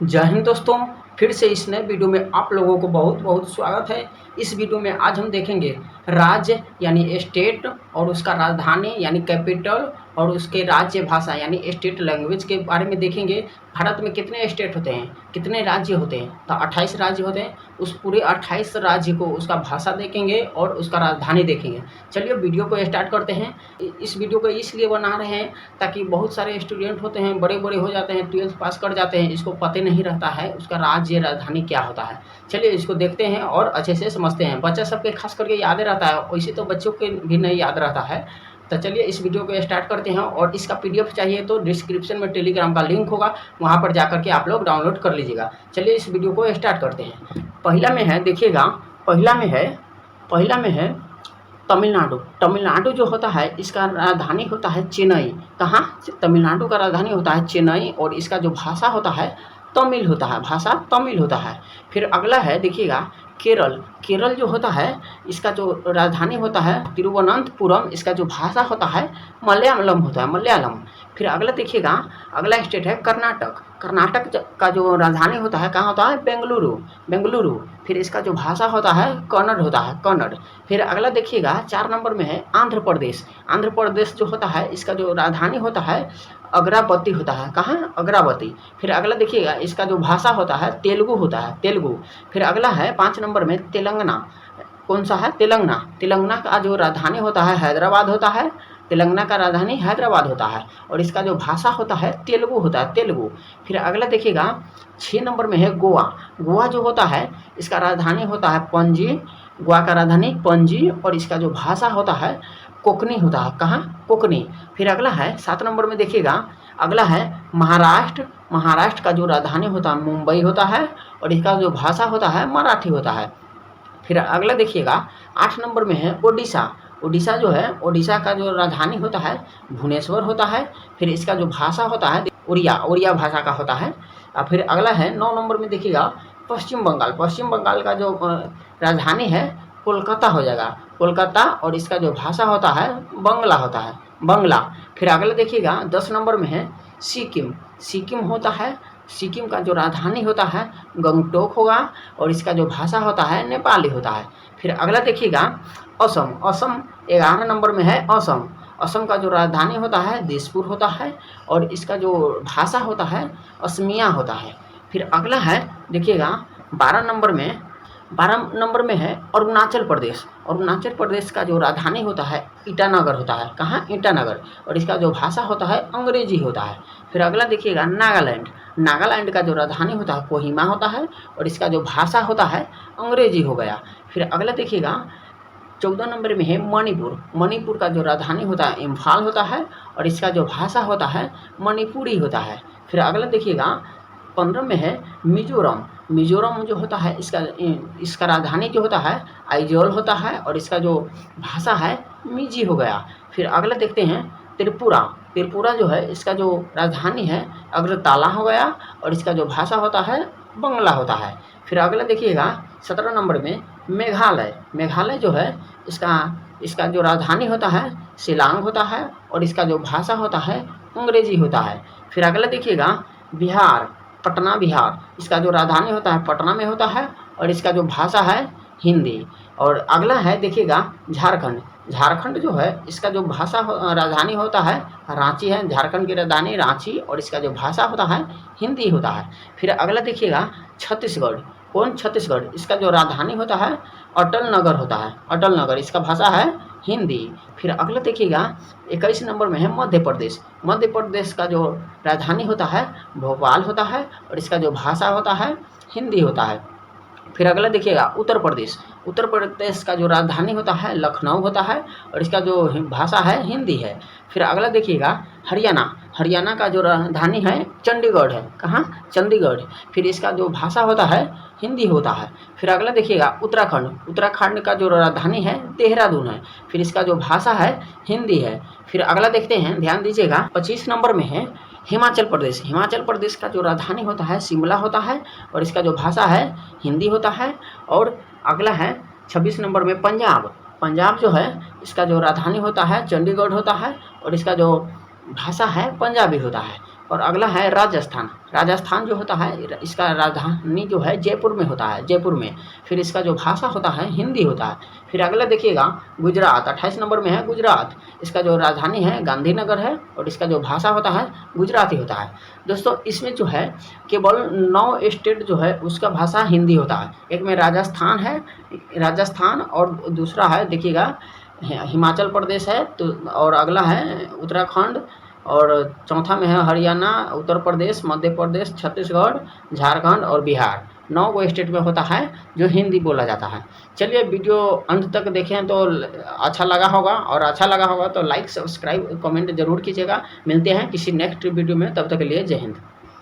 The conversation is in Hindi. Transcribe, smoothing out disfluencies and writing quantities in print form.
जय हिंद दोस्तों, फिर से इस नए वीडियो में आप लोगों को बहुत बहुत स्वागत है। इस वीडियो में आज हम देखेंगे राज्य यानी स्टेट और उसका राजधानी यानी कैपिटल और उसके राज्य भाषा यानी स्टेट लैंग्वेज के बारे में देखेंगे। भारत में कितने स्टेट होते हैं, कितने राज्य होते हैं? तो 28 राज्य होते हैं। उस पूरे 28 राज्य को उसका भाषा देखेंगे और उसका राजधानी देखेंगे। चलिए वीडियो को स्टार्ट करते हैं। इस वीडियो को इसलिए बना रहे हैं ताकि बहुत सारे स्टूडेंट होते हैं, बड़े बड़े हो जाते हैं, 12th पास कर जाते हैं, इसको पता नहीं रहता है उसका राज्य राजधानी क्या होता है। चलिए इसको देखते हैं और अच्छे से समझते हैं। बच्चा सबके खास करके याद रहता है, वैसे तो बच्चों के भी नहीं याद रहता है। तो चलिए इस वीडियो को स्टार्ट करते हैं और इसका पीडीएफ चाहिए तो डिस्क्रिप्शन में टेलीग्राम का लिंक होगा, वहाँ पर जाकर के आप लोग डाउनलोड कर लीजिएगा। चलिए इस वीडियो को स्टार्ट करते हैं। पहला में है, देखिएगा, पहला में है तमिलनाडु। तमिलनाडु जो होता है इसका राजधानी होता है चेन्नई। कहाँ? तमिलनाडु का राजधानी होता है चेन्नई और इसका जो भाषा होता है तमिल होता है, भाषा तमिल होता है। फिर अगला है, देखिएगा, केरल। केरल जो होता है इसका जो राजधानी होता है तिरुवनंतपुरम, इसका जो भाषा होता है मलयालम होता है, मलयालम। फिर अगला देखिएगा, अगला स्टेट है कर्नाटक। कर्नाटक का जो राजधानी होता है कहाँ होता है? बेंगलुरु, बेंगलुरु। फिर इसका जो भाषा होता है कन्नड़ होता है, कन्नड़। फिर अगला देखिएगा 4 नंबर में है आंध्र प्रदेश। आंध्र प्रदेश जो होता है इसका जो राजधानी होता है अमरावती होता है। कहाँ? अमरावती। फिर अगला देखिएगा इसका जो भाषा होता है तेलुगु होता है, तेलुगु। फिर अगला है 5 नंबर में तेलंगाना। कौन सा है? तेलंगाना। तेलंगाना का जो राजधानी होता है हैदराबाद होता है। तेलंगाना का राजधानी हैदराबाद होता है और इसका जो भाषा होता है तेलुगु होता है, तेलुगु। फिर अगला देखिएगा 6 नंबर में है गोवा। गोवा जो होता है इसका राजधानी होता है पणजी। गोवा का राजधानी पणजी और इसका जो भाषा होता है कोंकणी होता है। कहाँ? कोंकणी। फिर अगला है 7 नंबर में, देखिएगा, अगला है महाराष्ट्र। महाराष्ट्र का जो राजधानी होता है मुंबई होता है और इसका जो भाषा होता है मराठी होता है। फिर अगला देखिएगा 8 नंबर में है ओडिशा। ओडिशा जो है, ओडिशा का जो राजधानी होता है भुवनेश्वर होता है। फिर इसका जो भाषा होता है उड़िया, उड़िया भाषा का होता है। और फिर अगला है 9 नंबर में, देखिएगा, पश्चिम बंगाल। पश्चिम बंगाल का जो राजधानी है कोलकाता हो जाएगा, कोलकाता। और इसका जो भाषा होता है बंगला होता है, बंगला। फिर अगला देखिएगा 10 नंबर में है सिक्किम। सिक्किम होता है, सिक्किम का जो राजधानी होता है गंगटोक होगा और इसका जो भाषा होता है नेपाली होता है। फिर अगला देखिएगा असम। असम 11 नंबर में है असम। असम का जो राजधानी होता है दिसपुर होता है और इसका जो भाषा होता है असमिया होता है। फिर अगला है, देखिएगा, 12 नंबर में है अरुणाचल प्रदेश। अरुणाचल प्रदेश का जो राजधानी होता है ईटानगर होता है। कहाँ? ईटानगर। और इसका जो भाषा होता है अंग्रेजी होता है। फिर अगला देखिएगा नागालैंड। नागालैंड का जो राजधानी होता है कोहिमा होता है और इसका जो भाषा होता है अंग्रेजी हो गया। फिर अगला देखिएगा 14 नंबर में है मणिपुर। मणिपुर का जो राजधानी होता है इम्फाल होता है और इसका जो भाषा होता है मणिपुरी होता है। फिर अगला देखिएगा 15 में है मिजोरम। मिजोरम जो होता है इसका राजधानी जो होता है आइजोल होता है और इसका जो भाषा है मिजी हो गया। फिर अगला देखते हैं त्रिपुरा। त्रिपुरा जो है इसका जो राजधानी है अगरतला हो गया और इसका जो भाषा होता है बंगला होता है। फिर अगला देखिएगा 17 नंबर में मेघालय। मेघालय जो है इसका जो राजधानी होता है शिलांग होता है और इसका जो भाषा होता है अंग्रेजी होता है। फिर अगला देखिएगा बिहार, पटना, बिहार। इसका जो राजधानी होता है पटना में होता है और इसका जो भाषा है हिंदी। और अगला है, देखिएगा, झारखंड। झारखंड जो है इसका जो भाषा राजधानी होता है रांची है। झारखंड की राजधानी रांची और इसका जो भाषा होता है हिंदी होता है। फिर अगला देखिएगा छत्तीसगढ़। कौन? छत्तीसगढ़। इसका जो राजधानी होता है अटल नगर होता है, अटल नगर। इसका भाषा है हिंदी। फिर अगला देखिएगा 21 नंबर में है मध्य प्रदेश। मध्य प्रदेश का जो राजधानी होता है भोपाल होता है और इसका जो भाषा होता है हिंदी होता है। फिर अगला देखिएगा उत्तर प्रदेश। उत्तर प्रदेश का जो राजधानी होता है लखनऊ होता है और इसका जो भाषा है हिंदी है। फिर अगला देखिएगा हरियाणा। हरियाणा का जो राजधानी है चंडीगढ़ है। कहाँ? चंडीगढ़। फिर इसका जो भाषा होता है हिंदी होता है। फिर अगला देखिएगा उत्तराखंड। उत्तराखंड का जो राजधानी है देहरादून है। फिर इसका जो भाषा है हिंदी है। फिर अगला देखते हैं, ध्यान दीजिएगा, 25 नंबर में है हिमाचल प्रदेश। हिमाचल प्रदेश का जो राजधानी होता है शिमला होता है और इसका जो भाषा है हिंदी होता है। और अगला है 26 नंबर में पंजाब। पंजाब जो है इसका जो राजधानी होता है चंडीगढ़ होता है और इसका जो भाषा है पंजाबी होता है। और अगला है राजस्थान। राजस्थान जो होता है इसका राजधानी जो है जयपुर में होता है, जयपुर में। फिर इसका जो भाषा होता है हिंदी होता है। फिर अगला देखिएगा गुजरात, 28 नंबर में है गुजरात। इसका जो राजधानी है गांधीनगर है और इसका जो भाषा होता है गुजराती होता है। दोस्तों इसमें जो है केवल 9 स्टेट जो है उसका भाषा हिंदी होता है। एक में राजस्थान है, राजस्थान, और दूसरा है देखिएगा हिमाचल प्रदेश है, तो और अगला है उत्तराखंड, और चौथा में है हरियाणा, उत्तर प्रदेश, मध्य प्रदेश, छत्तीसगढ़, झारखंड और बिहार। 9 गो स्टेट में होता है जो हिंदी बोला जाता है। चलिए वीडियो अंत तक देखें तो अच्छा लगा होगा, और अच्छा लगा होगा तो लाइक, सब्सक्राइब, कमेंट जरूर कीजिएगा। मिलते हैं किसी नेक्स्ट वीडियो में, तब तक के लिए जय हिंद।